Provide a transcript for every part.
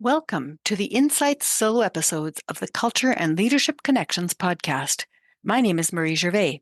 Welcome to the Insights solo episodes of the Culture and Leadership Connections podcast. My name is Marie Gervais.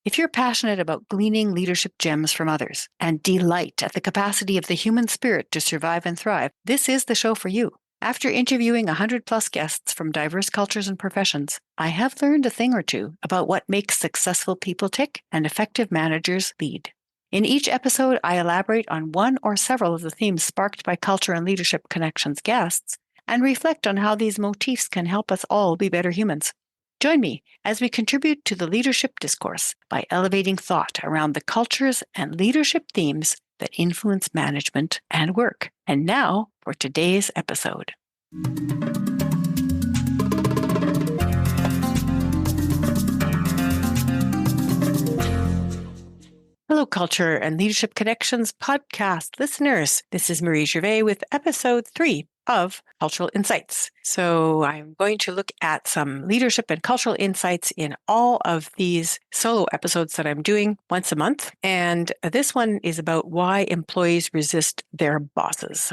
If you're passionate about gleaning leadership gems from others and delight at the capacity of the human spirit to survive and thrive, this is the show for you. After interviewing 100 plus guests from diverse cultures and professions, I have learned a thing or two about what makes successful people tick and effective managers lead. In each episode, I elaborate on one or several of the themes sparked by Culture and Leadership Connections guests and reflect on how these motifs can help us all be better humans. Join me as we contribute to the leadership discourse by elevating thought around the cultures and leadership themes that influence management and work. And now for today's episode. Hello, Culture and Leadership Connections podcast listeners. This is Marie Gervais with episode 3 of Cultural Insights. So I'm going to look at some leadership and cultural insights in all of these solo episodes that I'm doing once a month. And this one is about why employees resist their bosses.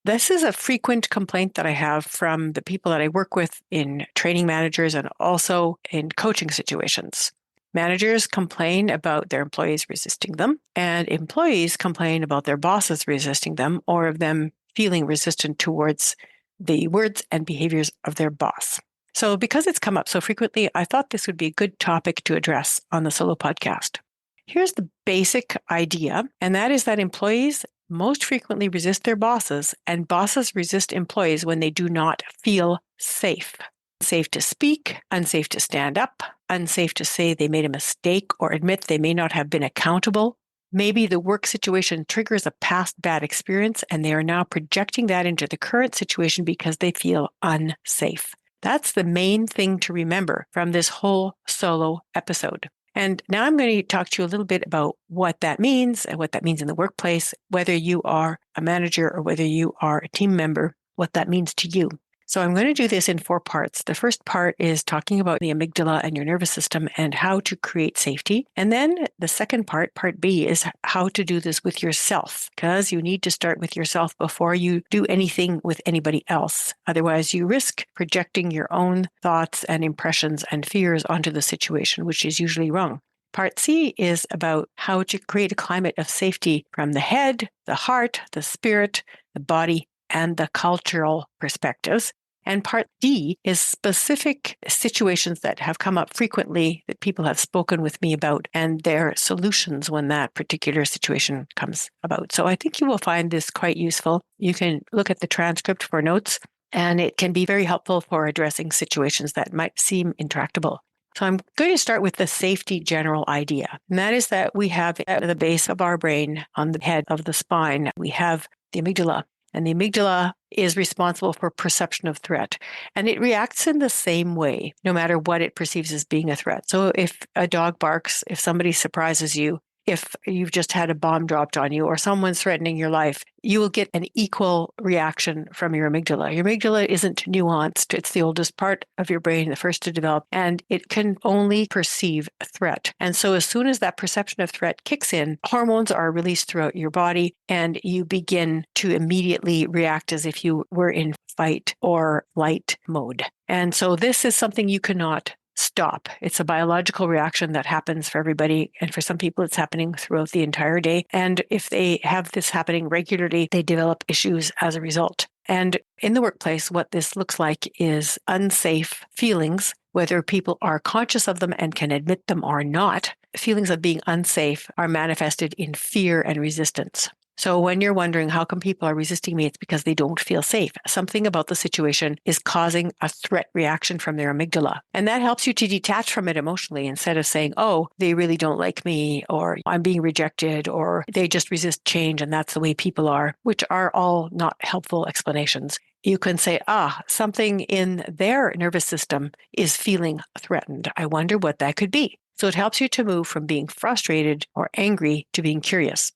This is a frequent complaint that I have from the people that I work with in training managers and also in coaching situations. Managers complain about their employees resisting them, and employees complain about their bosses resisting them or of them feeling resistant towards the words and behaviors of their boss. So because it's come up so frequently, I thought this would be a good topic to address on the solo podcast. Here's the basic idea, and that is that employees most frequently resist their bosses, and bosses resist employees when they do not feel safe. Unsafe to speak, unsafe to stand up, unsafe to say they made a mistake or admit they may not have been accountable. Maybe the work situation triggers a past bad experience and they are now projecting that into the current situation because they feel unsafe. That's the main thing to remember from this whole solo episode. And now I'm going to talk to you a little bit about what that means and what that means in the workplace, whether you are a manager or whether you are a team member, what that means to you. So I'm going to do this in 4 parts. The first part is talking about the amygdala and your nervous system and how to create safety. And then the second part, part B, is how to do this with yourself, because you need to start with yourself before you do anything with anybody else. Otherwise, you risk projecting your own thoughts and impressions and fears onto the situation, which is usually wrong. Part C is about how to create a climate of safety from the head, the heart, the spirit, the body, and the cultural perspectives. And part D is specific situations that have come up frequently that people have spoken with me about and their solutions when that particular situation comes about. So I think you will find this quite useful. You can look at the transcript for notes, and it can be very helpful for addressing situations that might seem intractable. So I'm going to start with the safety general idea. And that is that we have at the base of our brain, on the head of the spine, we have the amygdala. And the amygdala is responsible for perception of threat. And it reacts in the same way, no matter what it perceives as being a threat. So if a dog barks, if somebody surprises you, if you've just had a bomb dropped on you or someone's threatening your life, you will get an equal reaction from your amygdala. Your amygdala isn't nuanced. It's the oldest part of your brain, the first to develop, and it can only perceive a threat. And so as soon as that perception of threat kicks in, hormones are released throughout your body, and you begin to immediately react as if you were in fight or flight mode. And so this is something you cannot stop. It's a biological reaction that happens for everybody. And for some people, it's happening throughout the entire day. And if they have this happening regularly, they develop issues as a result. And in the workplace, what this looks like is unsafe feelings, whether people are conscious of them and can admit them or not. Feelings of being unsafe are manifested in fear and resistance. So when you're wondering how come people are resisting me, it's because they don't feel safe. Something about the situation is causing a threat reaction from their amygdala. And that helps you to detach from it emotionally instead of saying, oh, they really don't like me, or I'm being rejected, or they just resist change and that's the way people are, which are all not helpful explanations. You can say, something in their nervous system is feeling threatened. I wonder what that could be. So it helps you to move from being frustrated or angry to being curious.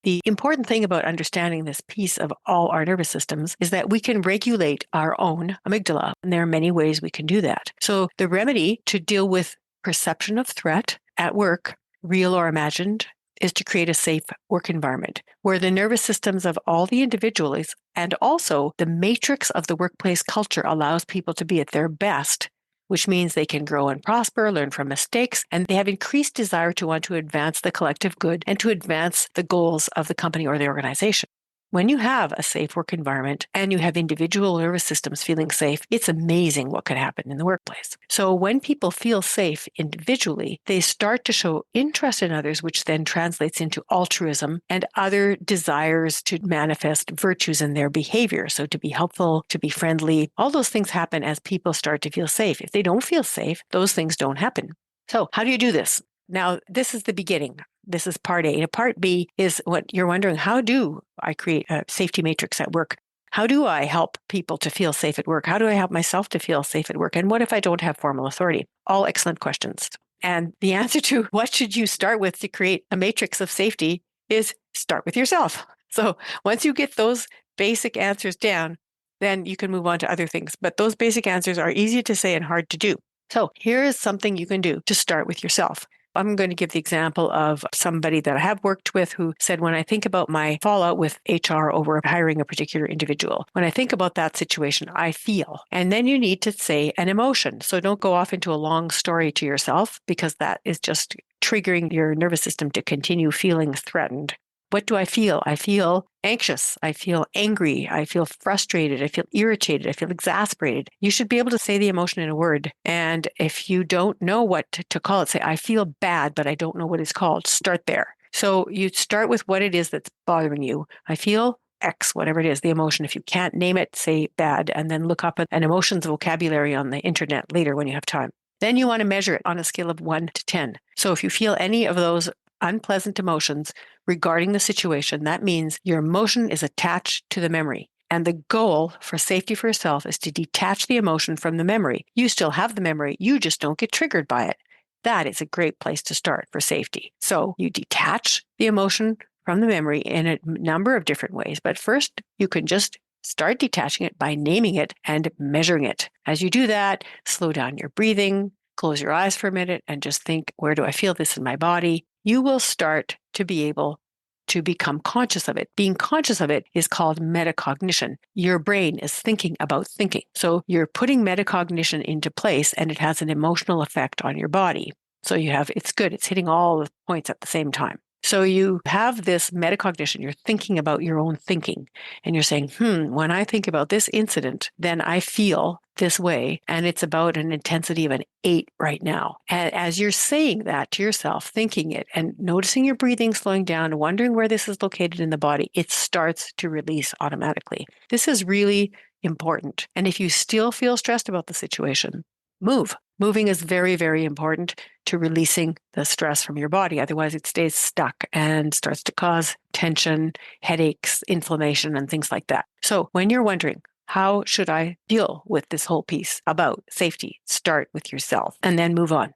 The important thing about understanding this piece of all our nervous systems is that we can regulate our own amygdala, and there are many ways we can do that. So the remedy to deal with perception of threat at work, real or imagined, is to create a safe work environment where the nervous systems of all the individuals and also the matrix of the workplace culture allows people to be at their best, which means they can grow and prosper, learn from mistakes, and they have increased desire to want to advance the collective good and to advance the goals of the company or the organization. When you have a safe work environment and you have individual nervous systems feeling safe, it's amazing what can happen in the workplace. So when people feel safe individually, they start to show interest in others, which then translates into altruism and other desires to manifest virtues in their behavior. So to be helpful, to be friendly, all those things happen as people start to feel safe. If they don't feel safe, those things don't happen. So how do you do this? Now, this is the beginning. This is part A. And part B is what you're wondering, how do I create a safety matrix at work? How do I help people to feel safe at work? How do I help myself to feel safe at work? And what if I don't have formal authority? All excellent questions. And the answer to what should you start with to create a matrix of safety is start with yourself. So once you get those basic answers down, then you can move on to other things. But those basic answers are easy to say and hard to do. So here is something you can do to start with yourself. I'm going to give the example of somebody that I have worked with who said, when I think about my fallout with HR over hiring a particular individual, when I think about that situation, I feel. And then you need to say an emotion. So don't go off into a long story to yourself, because that is just triggering your nervous system to continue feeling threatened. What do I feel? I feel anxious. I feel angry. I feel frustrated. I feel irritated. I feel exasperated. You should be able to say the emotion in a word. And if you don't know what to call it, say, I feel bad, but I don't know what it's called. Start there. So you start with what it is that's bothering you. I feel X, whatever it is, the emotion. If you can't name it, say bad, and then look up an emotions vocabulary on the internet later when you have time. Then you want to measure it on a scale of 1 to 10. So if you feel any of those unpleasant emotions regarding the situation, that means your emotion is attached to the memory. And the goal for safety for yourself is to detach the emotion from the memory. You still have the memory, you just don't get triggered by it. That is a great place to start for safety. So you detach the emotion from the memory in a number of different ways. But first, you can just start detaching it by naming it and measuring it. As you do that, slow down your breathing, close your eyes for a minute, and just think, where do I feel this in my body? You will start to be able to become conscious of it. Being conscious of it is called metacognition. Your brain is thinking about thinking. So you're putting metacognition into place, and it has an emotional effect on your body. So it's good. It's hitting all the points at the same time. So you have this metacognition. You're thinking about your own thinking, and you're saying, when I think about this incident, then I feel this way, and it's about an intensity of an 8 right now. And as you're saying that to yourself, thinking it and noticing your breathing slowing down, wondering where this is located in the body, it starts to release automatically. This is really important. And if you still feel stressed about the situation, move. Moving is very, very important to releasing the stress from your body. Otherwise, it stays stuck and starts to cause tension, headaches, inflammation, and things like that. So when you're wondering, how should I deal with this whole piece about safety? Start with yourself and then move on.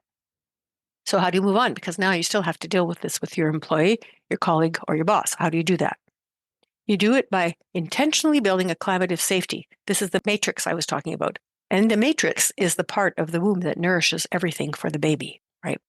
So how do you move on? Because now you still have to deal with this with your employee, your colleague, or your boss. How do you do that? You do it by intentionally building a climate of safety. This is the matrix I was talking about. And the matrix is the part of the womb that nourishes everything for the baby, right?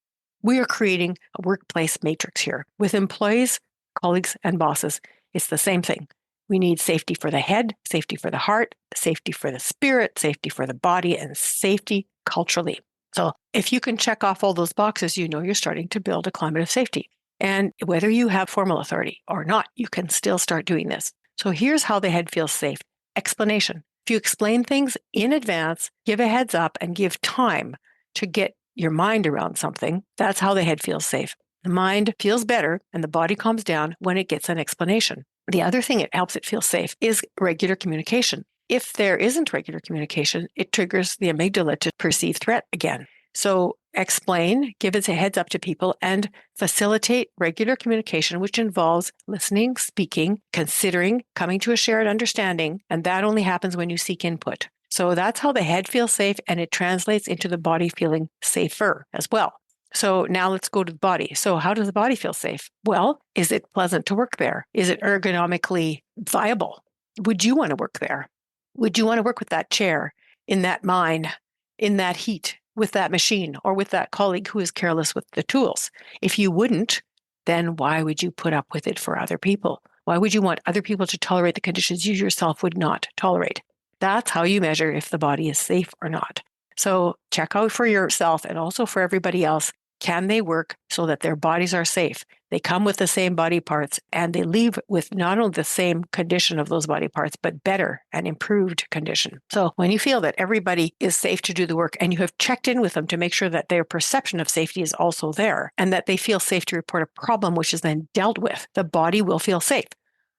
We are creating a workplace matrix here with employees, colleagues, and bosses. It's the same thing. We need safety for the head, safety for the heart, safety for the spirit, safety for the body, and safety culturally. So if you can check off all those boxes, you know you're starting to build a climate of safety. And whether you have formal authority or not, you can still start doing this. So here's how the head feels safe. Explanation. If you explain things in advance, give a heads up, and give time to get your mind around something, that's how the head feels safe. The mind feels better and the body calms down when it gets an explanation. The other thing that helps it feel safe is regular communication. If there isn't regular communication, it triggers the amygdala to perceive threat again. So explain, give it a heads up to people, and facilitate regular communication, which involves listening, speaking, considering, coming to a shared understanding. And that only happens when you seek input. So that's how the head feels safe, and it translates into the body feeling safer as well. So now let's go to the body. So how does the body feel safe? Well, is it pleasant to work there? Is it ergonomically viable? Would you want to work there? Would you want to work with that chair, in that mine, in that heat, with that machine, or with that colleague who is careless with the tools? If you wouldn't, then why would you put up with it for other people? Why would you want other people to tolerate the conditions you yourself would not tolerate? That's how you measure if the body is safe or not. So check out for yourself and also for everybody else. Can they work so that their bodies are safe? They come with the same body parts and they leave with not only the same condition of those body parts, but better and improved condition. So when you feel that everybody is safe to do the work and you have checked in with them to make sure that their perception of safety is also there and that they feel safe to report a problem, which is then dealt with, the body will feel safe.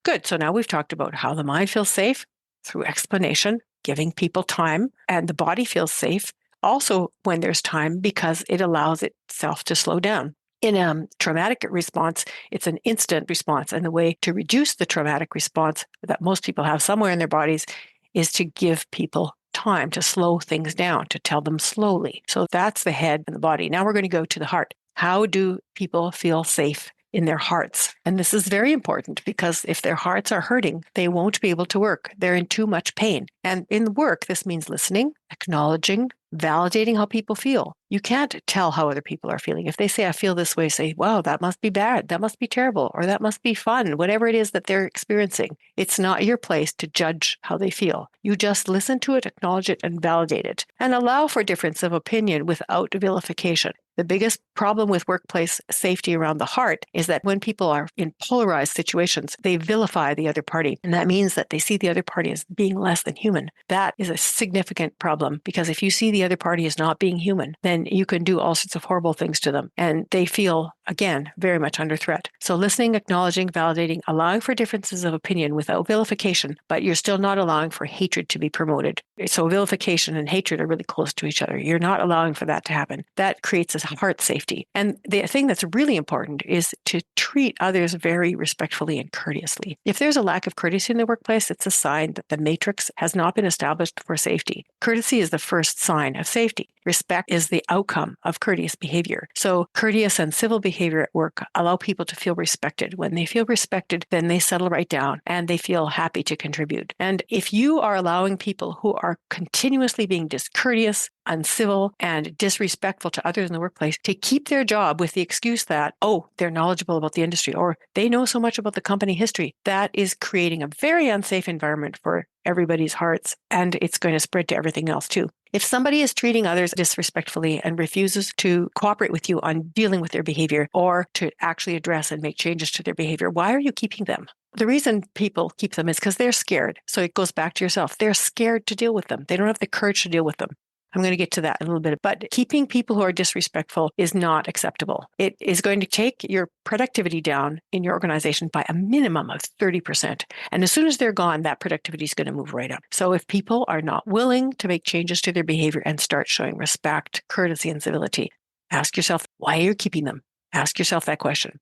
Good. So now we've talked about how the mind feels safe through explanation, giving people time, and the body feels safe also when there's time because it allows itself to slow down. In a traumatic response, it's an instant response. And the way to reduce the traumatic response that most people have somewhere in their bodies is to give people time to slow things down, to tell them slowly. So that's the head and the body. Now we're going to go to the heart. How do people feel safe in their hearts? And this is very important because if their hearts are hurting, they won't be able to work. They're in too much pain. And in work, this means listening, acknowledging, validating how people feel. You can't tell how other people are feeling. If they say, I feel this way, say, wow, that must be bad. That must be terrible. Or that must be fun. Whatever it is that they're experiencing. It's not your place to judge how they feel. You just listen to it, acknowledge it, and validate it. And allow for difference of opinion without vilification. The biggest problem with workplace safety around the heart is that when people are in polarized situations, they vilify the other party. And that means that they see the other party as being less than human. That is a significant problem because if you see the other party as not being human, then you can do all sorts of horrible things to them. And they feel, again, very much under threat. So listening, acknowledging, validating, allowing for differences of opinion without vilification, but you're still not allowing for hatred to be promoted. So vilification and hatred are really close to each other. You're not allowing for that to happen. That creates a heart safety. And the thing that's really important is to treat others very respectfully and courteously. If there's a lack of courtesy in the workplace, it's a sign that the matrix has not been established for safety. Courtesy is the first sign of safety. Respect is the outcome of courteous behavior. So courteous and civil behavior at work allow people to feel respected. When they feel respected, then they settle right down and they feel happy to contribute. And if you are allowing people who are continuously being discourteous, uncivil, and disrespectful to others in the workplace to keep their job with the excuse that, oh, they're knowledgeable about the industry or they know so much about the company history, that is creating a very unsafe environment for everybody's hearts, and it's going to spread to everything else too. If somebody is treating others disrespectfully and refuses to cooperate with you on dealing with their behavior or to actually address and make changes to their behavior, why are you keeping them? The reason people keep them is because they're scared. So it goes back to yourself. They're scared to deal with them. They don't have the courage to deal with them. I'm going to get to that in a little bit. But keeping people who are disrespectful is not acceptable. It is going to take your productivity down in your organization by a minimum of 30%. And as soon as they're gone, that productivity is going to move right up. So if people are not willing to make changes to their behavior and start showing respect, courtesy, and civility, ask yourself, why are you keeping them? Ask yourself that question.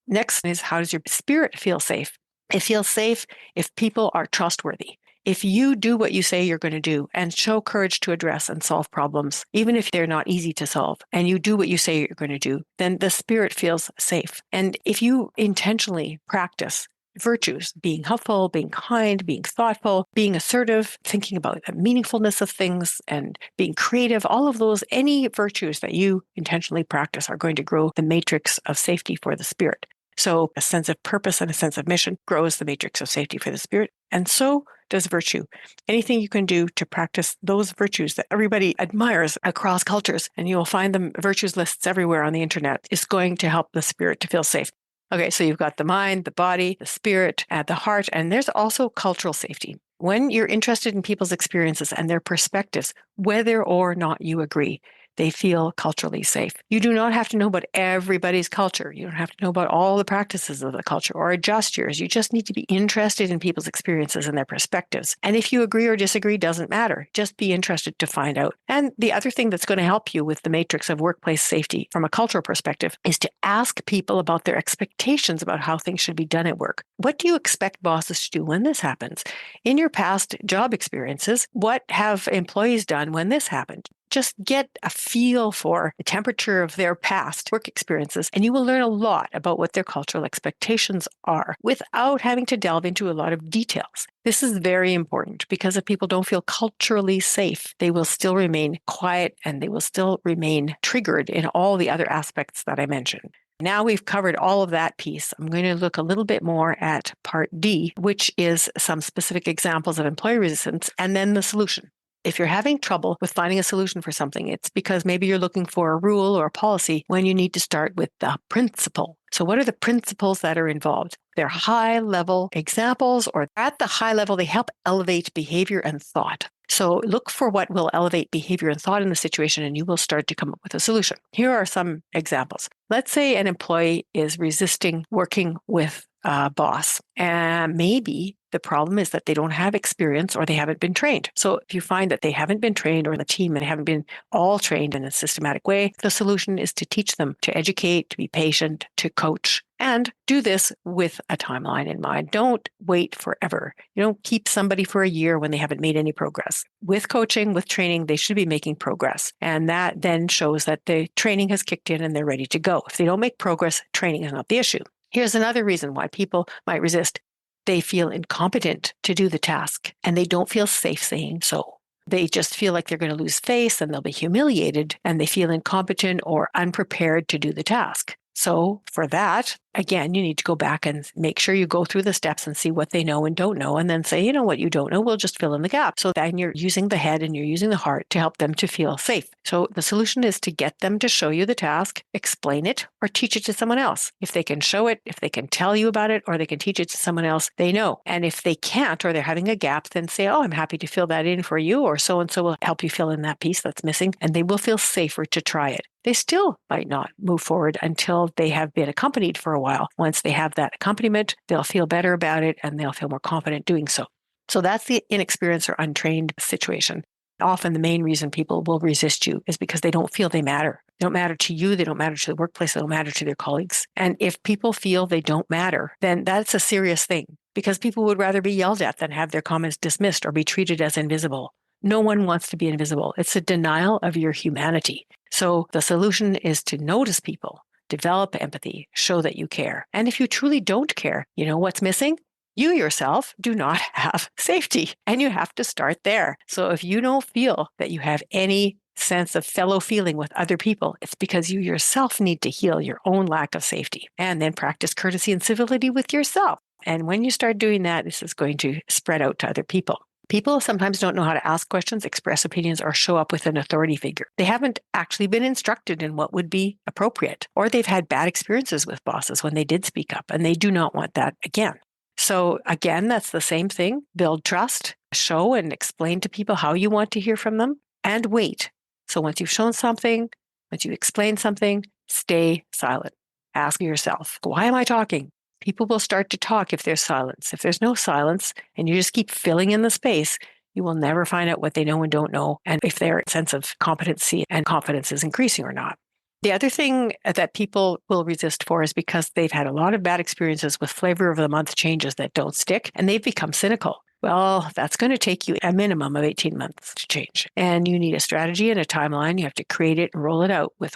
Next is, how does your spirit feel safe? It feels safe if people are trustworthy. If you do what you say you're going to do and show courage to address and solve problems, even if they're not easy to solve, and you do what you say you're going to do, then the spirit feels safe. And if you intentionally practice virtues, being helpful, being kind, being thoughtful, being assertive, thinking about the meaningfulness of things and being creative, all of those, any virtues that you intentionally practice are going to grow the matrix of safety for the spirit. So a sense of purpose and a sense of mission grows the matrix of safety for the spirit. And so does virtue. Anything you can do to practice those virtues that everybody admires across cultures, and you will find them virtues lists everywhere on the internet, is going to help the spirit to feel safe. Okay, so you've got the mind, the body, the spirit, and the heart, and there's also cultural safety. When you're interested in people's experiences and their perspectives, whether or not you agree, they feel culturally safe. You do not have to know about everybody's culture. You don't have to know about all the practices of the culture or adjust yours. You just need to be interested in people's experiences and their perspectives. And if you agree or disagree, doesn't matter. Just be interested to find out. And the other thing that's going to help you with the matrix of workplace safety from a cultural perspective is to ask people about their expectations about how things should be done at work. What do you expect bosses to do when this happens? In your past job experiences, what have employees done when this happened? Just get a feel for the temperature of their past work experiences, and you will learn a lot about what their cultural expectations are without having to delve into a lot of details. This is very important because if people don't feel culturally safe, they will still remain quiet and they will still remain triggered in all the other aspects that I mentioned. Now we've covered all of that piece. I'm going to look a little bit more at part D, which is some specific examples of employee resistance and then the solution. If you're having trouble with finding a solution for something, it's because maybe you're looking for a rule or a policy when you need to start with the principle. So what are the principles that are involved? They're high-level examples, or at the high level, they help elevate behavior and thought. So look for what will elevate behavior and thought in the situation, and you will start to come up with a solution. Here are some examples. Let's say an employee is resisting working with a boss, and maybe the problem is that they don't have experience or they haven't been trained. So if you find that they haven't been trained, or the team and haven't been all trained in a systematic way, the solution is to teach them, to educate, to be patient, to coach, and do this with a timeline in mind. Don't wait forever. You don't keep somebody for a year when they haven't made any progress. With coaching, with training, they should be making progress. And that then shows that the training has kicked in and they're ready to go. If they don't make progress, training is not the issue. Here's another reason why people might resist. They feel incompetent to do the task, and they don't feel safe saying so. They just feel like they're going to lose face and they'll be humiliated, and they feel incompetent or unprepared to do the task. So for that, again, you need to go back and make sure you go through the steps and see what they know and don't know, and then say, you know what you don't know, we'll just fill in the gap. So then you're using the head and you're using the heart to help them to feel safe. So the solution is to get them to show you the task, explain it, or teach it to someone else. If they can show it, if they can tell you about it, or they can teach it to someone else, they know. And if they can't, or they're having a gap, then say, oh, I'm happy to fill that in for you, or so-and-so will help you fill in that piece that's missing, and they will feel safer to try it. They still might not move forward until they have been accompanied for a while. Once they have that accompaniment, they'll feel better about it and they'll feel more confident doing so. So that's the inexperienced or untrained situation. Often the main reason people will resist you is because they don't feel they matter. They don't matter to you. They don't matter to the workplace. They don't matter to their colleagues. And if people feel they don't matter, then that's a serious thing, because people would rather be yelled at than have their comments dismissed or be treated as invisible. No one wants to be invisible. It's a denial of your humanity. So the solution is to notice people, develop empathy, show that you care. And if you truly don't care, you know what's missing? You yourself do not have safety, and you have to start there. So if you don't feel that you have any sense of fellow feeling with other people, it's because you yourself need to heal your own lack of safety, and then practice courtesy and civility with yourself. And when you start doing that, this is going to spread out to other people. People sometimes don't know how to ask questions, express opinions, or show up with an authority figure. They haven't actually been instructed in what would be appropriate, or they've had bad experiences with bosses when they did speak up, and they do not want that again. So again, that's the same thing. Build trust, show and explain to people how you want to hear from them, and wait. So once you've shown something, once you explain something, stay silent. Ask yourself, why am I talking? People will start to talk if there's silence. If there's no silence and you just keep filling in the space, you will never find out what they know and don't know, and if their sense of competency and confidence is increasing or not. The other thing that people will resist for is because they've had a lot of bad experiences with flavor of the month changes that don't stick, and they've become cynical. Well, that's going to take you a minimum of 18 months to change. And you need a strategy and a timeline. You have to create it and roll it out with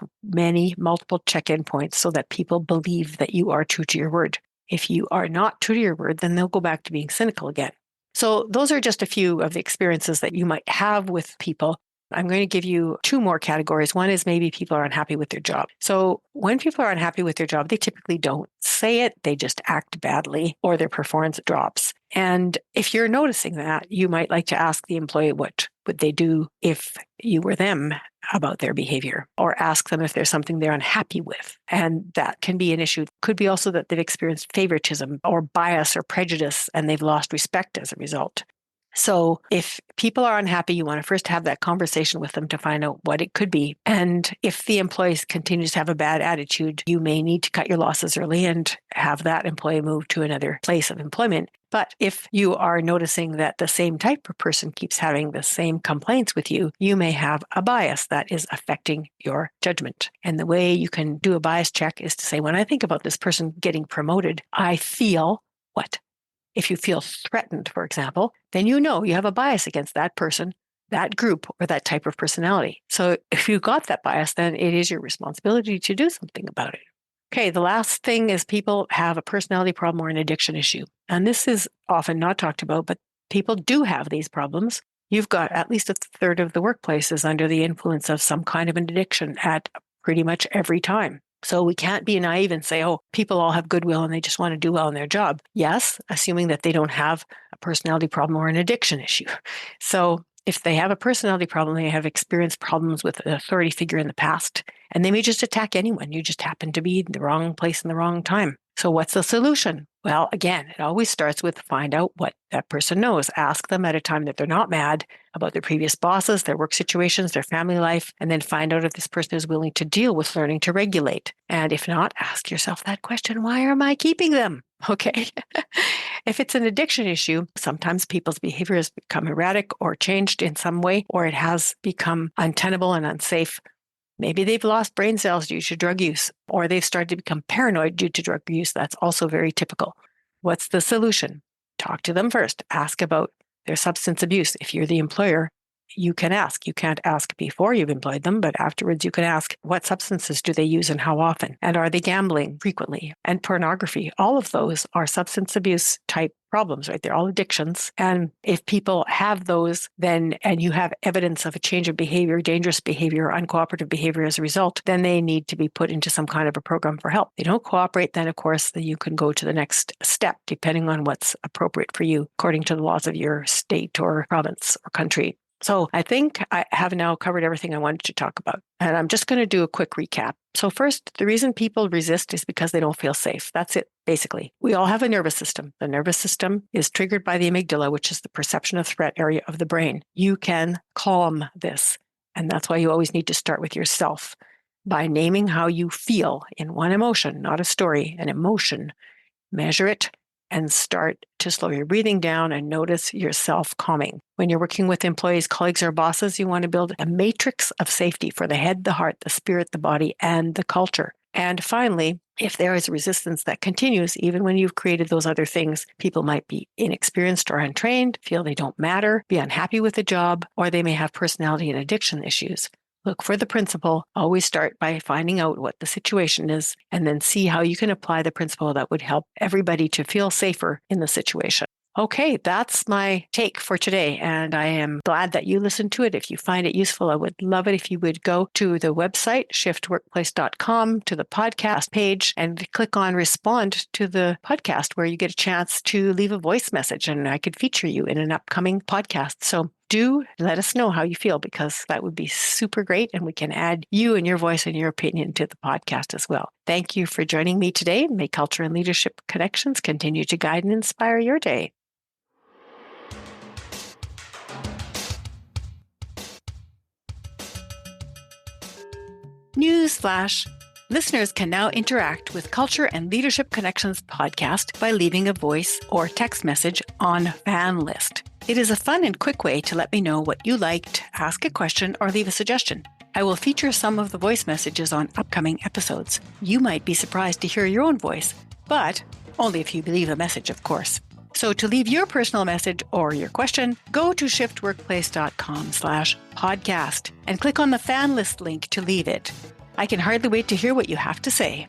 multiple check-in points so that people believe that you are true to your word. If you are not true to your word, then they'll go back to being cynical again. So those are just a few of the experiences that you might have with people. I'm going to give you two more categories. One is maybe people are unhappy with their job. So when people are unhappy with their job, they typically don't say it. They just act badly, or their performance drops. And if you're noticing that, you might like to ask the employee what would they do if you were them about their behavior, or ask them if there's something they're unhappy with. And that can be an issue. Could be also that they've experienced favoritism or bias or prejudice, and they've lost respect as a result. So if people are unhappy, you want to first have that conversation with them to find out what it could be. And if the employee continues to have a bad attitude, you may need to cut your losses early and have that employee move to another place of employment. But if you are noticing that the same type of person keeps having the same complaints with you, you may have a bias that is affecting your judgment. And the way you can do a bias check is to say, when I think about this person getting promoted, I feel what? If you feel threatened, for example, then you know you have a bias against that person, that group, or that type of personality. So if you got that bias, then it is your responsibility to do something about it. Okay, the last thing is people have a personality problem or an addiction issue. And this is often not talked about, but people do have these problems. You've got at least a third of the workplace is under the influence of some kind of an addiction at pretty much every time. So we can't be naive and say, oh, people all have goodwill and they just want to do well in their job. Yes, assuming that they don't have a personality problem or an addiction issue. So if they have a personality problem, they have experienced problems with an authority figure in the past, and they may just attack anyone. You just happen to be in the wrong place in the wrong time. So what's the solution? Well, again, it always starts with find out what that person knows. Ask them at a time that they're not mad about their previous bosses, their work situations, their family life, and then find out if this person is willing to deal with learning to regulate. And if not, ask yourself that question, why am I keeping them? Okay. If it's an addiction issue, sometimes people's behavior has become erratic or changed in some way, or it has become untenable and unsafe. Maybe they've lost brain cells due to drug use, or they've started to become paranoid due to drug use. That's also very typical. What's the solution? Talk to them first. Ask about their substance abuse. If you're the employer, you can ask. You can't ask before you've employed them, but afterwards you can ask what substances do they use and how often? And are they gambling frequently? And pornography. All of those are substance abuse type problems, right? They're all addictions. And if people have those, then, and you have evidence of a change of behavior, dangerous behavior, uncooperative behavior as a result, then they need to be put into some kind of a program for help. They don't cooperate, then of course, then you can go to the next step, depending on what's appropriate for you, according to the laws of your state or province or country. So I think I have now covered everything I wanted to talk about. And I'm just going to do a quick recap. So first, the reason people resist is because they don't feel safe. That's it, basically. We all have a nervous system. The nervous system is triggered by the amygdala, which is the perception of threat area of the brain. You can calm this. And that's why you always need to start with yourself by naming how you feel in one emotion, not a story, an emotion. Measure it and start to slow your breathing down and notice yourself calming. When you're working with employees, colleagues, or bosses, you want to build a matrix of safety for the head, the heart, the spirit, the body, and the culture. And finally, if there is resistance that continues, even when you've created those other things, people might be inexperienced or untrained, feel they don't matter, be unhappy with the job, or they may have personality and addiction issues. Look for the principle. Always start by finding out what the situation is and then see how you can apply the principle that would help everybody to feel safer in the situation. Okay, that's my take for today, and I am glad that you listened to it. If you find it useful, I would love it if you would go to the website, shiftworkplace.com, to the podcast page, and click on respond to the podcast, where you get a chance to leave a voice message, and I could feature you in an upcoming podcast. So do let us know how you feel, because that would be super great, and we can add you and your voice and your opinion to the podcast as well. Thank you for joining me today. May culture and leadership connections continue to guide and inspire your day. Newsflash. Listeners can now interact with Culture and Leadership Connections podcast by leaving a voice or text message on Fan List. It is a fun and quick way to let me know what you liked, ask a question, or leave a suggestion. I will feature some of the voice messages on upcoming episodes. You might be surprised to hear your own voice, but only if you leave a message, of course. So to leave your personal message or your question, go to shiftworkplace.com/podcast and click on the fan list link to leave it. I can hardly wait to hear what you have to say.